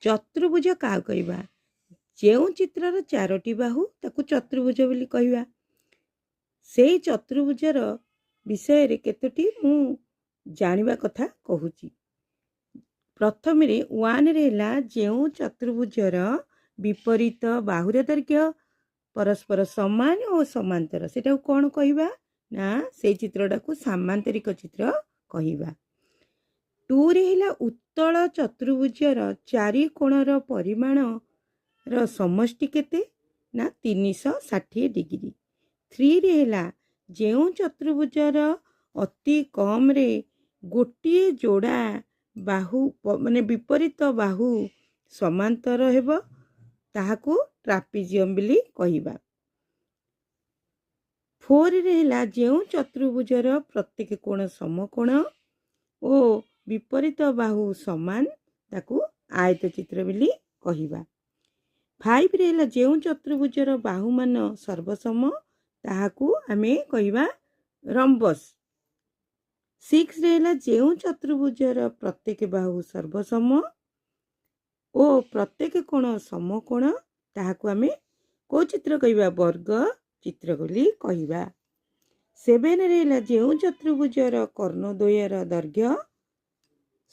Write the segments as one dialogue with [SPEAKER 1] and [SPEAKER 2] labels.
[SPEAKER 1] चतुर्भुज क्या कहवा जो चित्रर चारोटी बाहु ताकू चतुर्भुज बोली कहवा से चतुर्भुजर विषय रे केतोटी मु जानिबा कथा कहूची। प्रथम रे वन रे ला जो चतुर्भुजर विपरीत बाहुर दैर्घ्य परस्पर समान और समांतर सेटा कौन कहवा ना से चित्रटा को सामांतरिक चित्र कहवा। टू रे हिला उत्तल चतुर्भुजर चारि कोणर परिमाण र समष्टि केते ना 360 डिग्री। थ्री रे हिला जो चतुर्भुजर अति कम रे गोटे जोड़ा बाहु माने विपरीत बाहु समांतर हेबो ताहाकू ट्रापिजियम बोली कहवा। फोर रे हिला जो चतुर्भुजर प्रत्येक कोण समकोण और विपरीत बाहु समान ताकू आयत चित्र बोली कहवा। फाइव रे हिला जो चतुर्भुजर बाहु मान सर्वसम ताहाकू आमे कहवा रंबस। सिक्स रे हिला जो चतुर्भुजर प्रत्येक बाहु सर्वसम और प्रत्येक कोण समकोण ताहाकू आमे को चित्र कहवा वर्ग चित्र बोली कहवा। सेवेन रे हिला जो चतुर्भुजर कर्ण द्वयर दैर्घ्य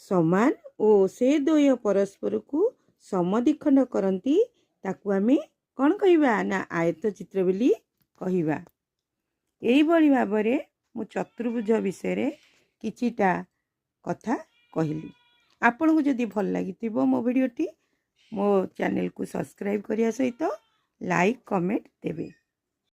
[SPEAKER 1] समान और से द्वय परस्पर को समद्विखंड करती ताकू आमे कौन कहवा ना आयत चित्र बोली कहवा। एई भली भाबरे मु चतुर्भुज विषय रे किछिटा कथा कहली। आपन को जदि भल लागिथिबो मो वीडियोटी मो चैनल को सब्सक्राइब करिया सहित लाइक कमेंट देबे।